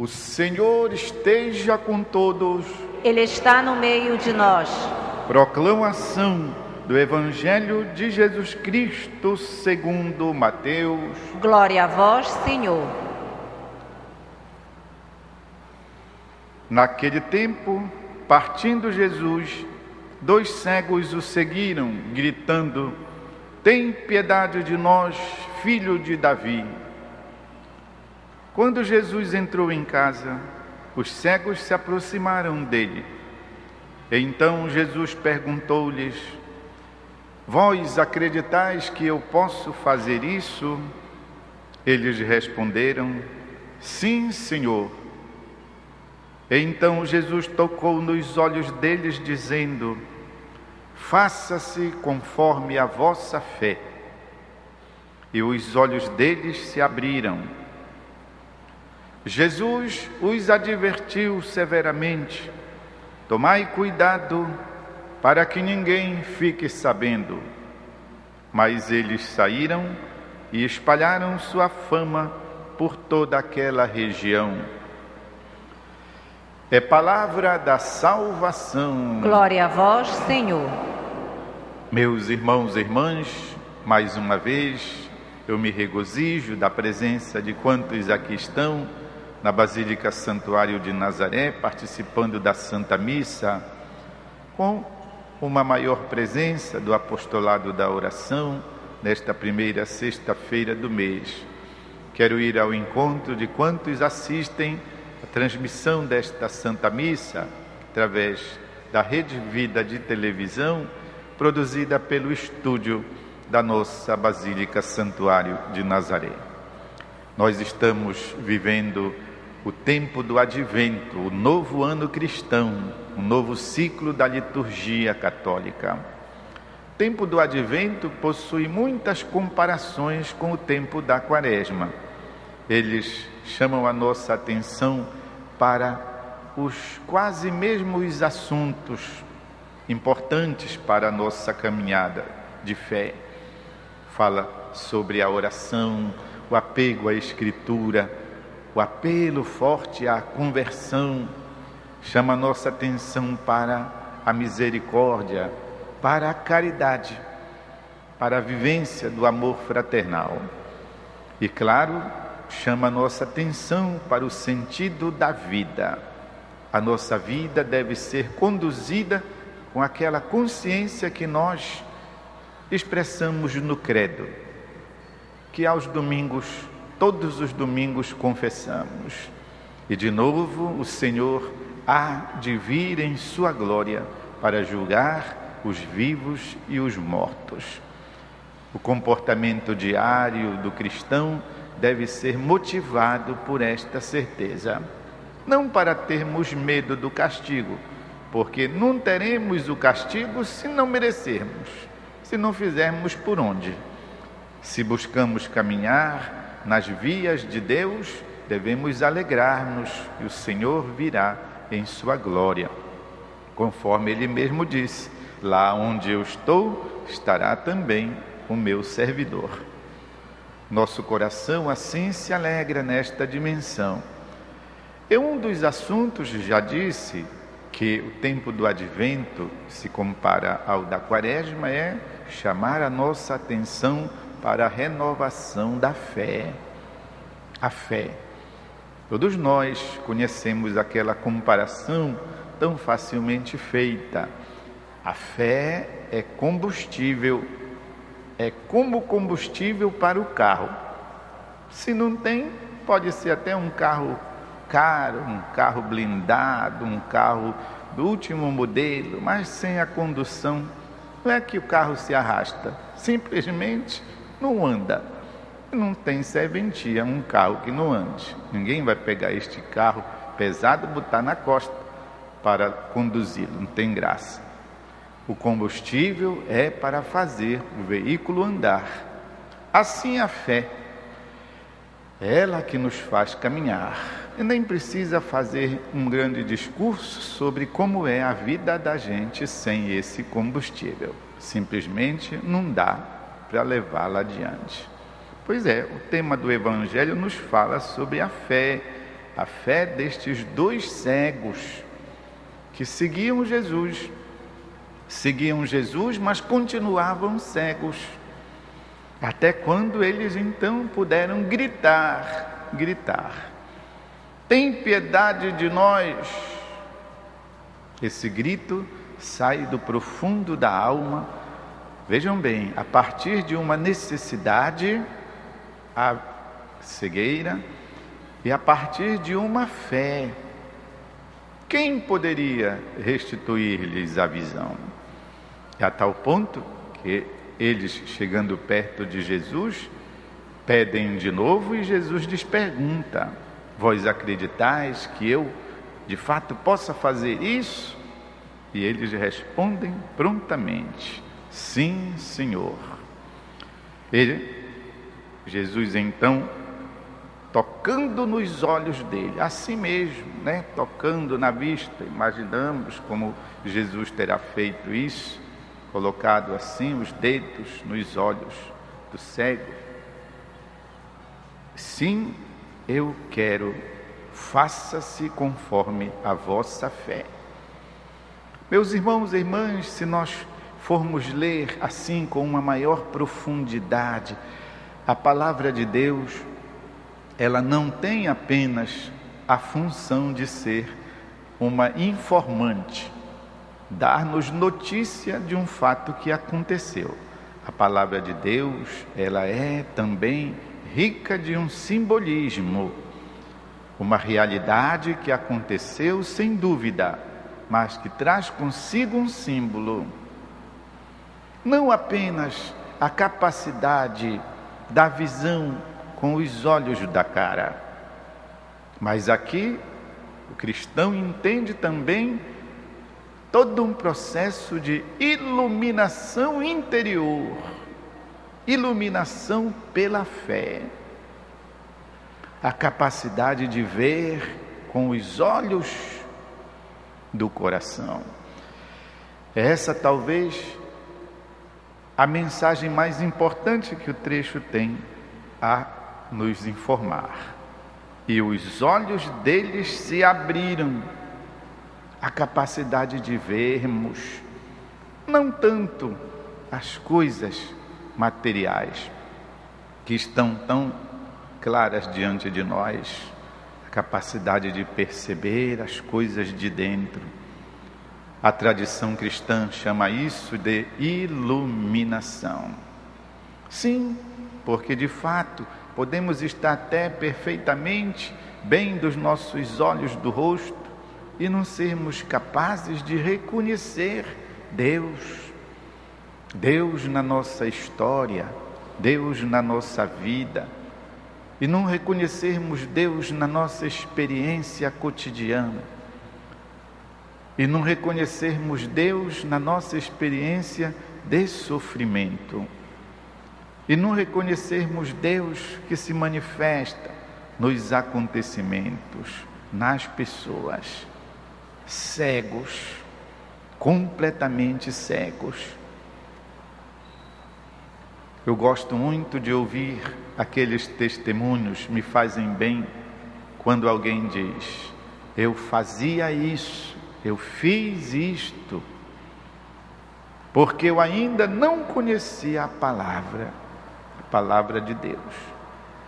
O Senhor esteja com todos. Ele está no meio de nós. Proclamação do Evangelho de Jesus Cristo segundo Mateus. Glória a vós, Senhor. Naquele tempo, partindo Jesus, 2 cegos o seguiram, gritando: "Tem piedade de nós, filho de Davi." Quando Jesus entrou em casa, os cegos se aproximaram dele. Então Jesus perguntou-lhes: "Vós acreditais que eu posso fazer isso?" Eles responderam: "Sim, Senhor." Então Jesus tocou nos olhos deles, dizendo: "Faça-se conforme a vossa fé." E os olhos deles se abriram. Jesus os advertiu severamente: "Tomai cuidado para que ninguém fique sabendo." Mas eles saíram e espalharam sua fama por toda aquela região. É palavra da salvação. Glória a vós, Senhor. Meus irmãos e irmãs, mais uma vez eu me regozijo da presença de quantos aqui estão na Basílica Santuário de Nazaré, participando da Santa Missa, com uma maior presença do apostolado da oração, nesta primeira sexta-feira do mês. Quero ir ao encontro de quantos assistem à transmissão desta Santa Missa, através da Rede Vida de televisão, produzida pelo estúdio da nossa Basílica Santuário de Nazaré. Nós estamos vivendo o tempo do Advento, o novo ano cristão, o novo ciclo da liturgia católica. O tempo do Advento possui muitas comparações com o tempo da Quaresma. Eles chamam a nossa atenção para os quase mesmos assuntos importantes para a nossa caminhada de fé. Fala sobre a oração, o apego à Escritura, o apelo forte à conversão. Chama a nossa atenção para a misericórdia, para a caridade, para a vivência do amor fraternal. E claro, chama a nossa atenção para o sentido da vida. A nossa vida deve ser conduzida com aquela consciência que nós expressamos no credo, que aos domingos, todos os domingos, confessamos. E de novo o Senhor há de vir em sua glória para julgar os vivos e os mortos. O comportamento diário do cristão deve ser motivado por esta certeza, não para termos medo do castigo, porque não teremos o castigo se não merecermos, se não fizermos por onde. Se buscamos caminhar nas vias de Deus, devemos alegrar-nos e o Senhor virá em sua glória. Conforme Ele mesmo disse: "Lá onde eu estou, estará também o meu servidor." Nosso coração assim se alegra nesta dimensão. E um dos assuntos, já disse, que o tempo do Advento se compara ao da Quaresma, é chamar a nossa atenção para a renovação da fé. A fé. Todos nós conhecemos aquela comparação tão facilmente feita. A fé é combustível, é como combustível para o carro. Se não tem, pode ser até um carro caro, um carro blindado, um carro do último modelo, mas sem a condução, não é que o carro se arrasta, simplesmente não anda. Não tem serventia um carro que não ande. Ninguém vai pegar este carro pesado e botar na costa para conduzi-lo, não tem graça. O combustível é para fazer o veículo andar. Assim a fé, ela que nos faz caminhar. E nem precisa fazer um grande discurso sobre como é a vida da gente sem esse combustível. Simplesmente não dá para levá-la adiante. Pois é, o tema do Evangelho nos fala sobre a fé, a fé destes 2 cegos que seguiam Jesus, mas continuavam cegos, até quando eles então puderam gritar: tem piedade de nós. Esse grito sai do profundo da alma, vejam bem, a partir de uma necessidade, a cegueira, e a partir de uma fé. Quem poderia restituir-lhes a visão? A tal ponto que eles, chegando perto de Jesus, pedem de novo e Jesus lhes pergunta: vós acreditais que eu de fato possa fazer isso? E eles respondem prontamente: sim, Senhor. Jesus então, tocando nos olhos dele, assim mesmo, tocando na vista, imaginamos como Jesus terá feito isso, colocado assim os dedos nos olhos do cego. Sim, eu quero, faça-se conforme a vossa fé. Meus irmãos e irmãs, se nós formos ler assim com uma maior profundidade, a palavra de Deus, ela não tem apenas a função de ser uma informante, dar-nos notícia de um fato que aconteceu. A palavra de Deus, ela é também rica de um simbolismo, uma realidade que aconteceu sem dúvida, mas que traz consigo um símbolo. Não apenas a capacidade da visão com os olhos da cara, mas aqui o cristão entende também todo um processo de iluminação interior, iluminação pela fé, a capacidade de ver com os olhos do coração. Essa talvez a mensagem mais importante que o trecho tem a nos informar. E os olhos deles se abriram, a capacidade de vermos não tanto as coisas materiais que estão tão claras diante de nós, a capacidade de perceber as coisas de dentro. A tradição cristã chama isso de iluminação. Sim, porque de fato podemos estar até perfeitamente bem dos nossos olhos do rosto e não sermos capazes de reconhecer Deus na nossa história, Deus na nossa vida, e não reconhecermos Deus na nossa experiência cotidiana, e não reconhecermos Deus na nossa experiência de sofrimento, e não reconhecermos Deus que se manifesta nos acontecimentos, nas pessoas. Cegos, completamente cegos. Eu gosto muito de ouvir aqueles testemunhos, me fazem bem, quando alguém diz: eu fazia isso, eu fiz isto, porque eu ainda não conhecia a palavra de Deus.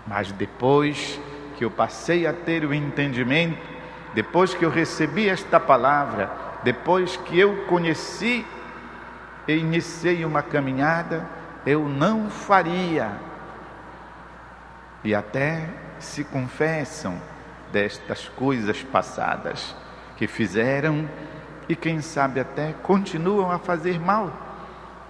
Mas depois que eu passei a ter o entendimento, depois que eu recebi esta palavra, depois que eu conheci e iniciei uma caminhada, eu não faria. E até se confessam destas coisas passadas que fizeram e quem sabe até continuam a fazer mal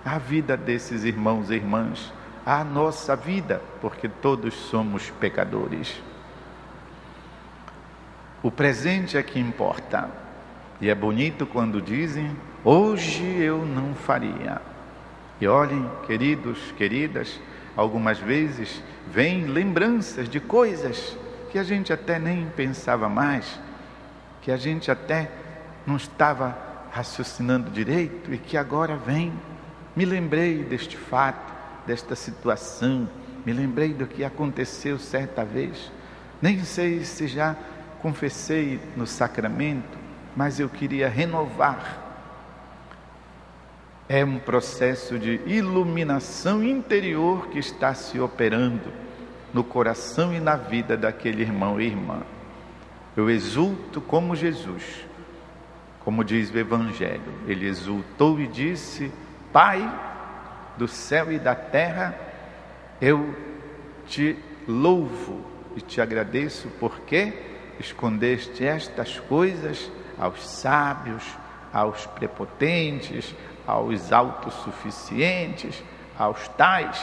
à vida desses irmãos e irmãs, à nossa vida, porque todos somos pecadores. O presente é que importa. E é bonito quando dizem: hoje eu não faria. E olhem, queridos, queridas, algumas vezes vêm lembranças de coisas que a gente até nem pensava mais, que a gente até não estava raciocinando direito e que agora vem. Me lembrei deste fato, desta situação, me lembrei do que aconteceu certa vez. Nem sei se já confessei no sacramento, mas eu queria renovar. É um processo de iluminação interior que está se operando no coração e na vida daquele irmão e irmã. Eu exulto como Jesus, como diz o Evangelho. Ele exultou e disse: Pai do céu e da terra, eu te louvo e te agradeço porque escondeste estas coisas aos sábios, aos prepotentes, aos autossuficientes, aos tais,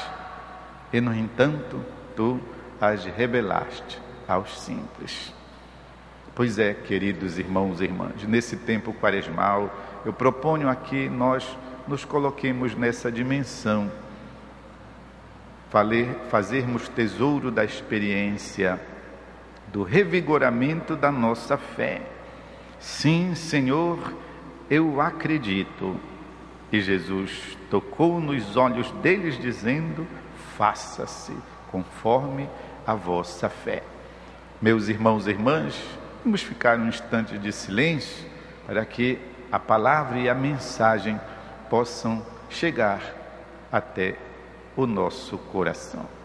e no entanto tu as revelaste aos simples. Pois é, queridos irmãos e irmãs, nesse tempo quaresmal, eu proponho aqui nós nos coloquemos nessa dimensão, fazermos tesouro da experiência, do revigoramento da nossa fé. Sim, Senhor, eu acredito. E Jesus tocou nos olhos deles, dizendo: faça-se conforme a vossa fé. Meus irmãos e irmãs, vamos ficar um instante de silêncio para que a palavra e a mensagem possam chegar até o nosso coração.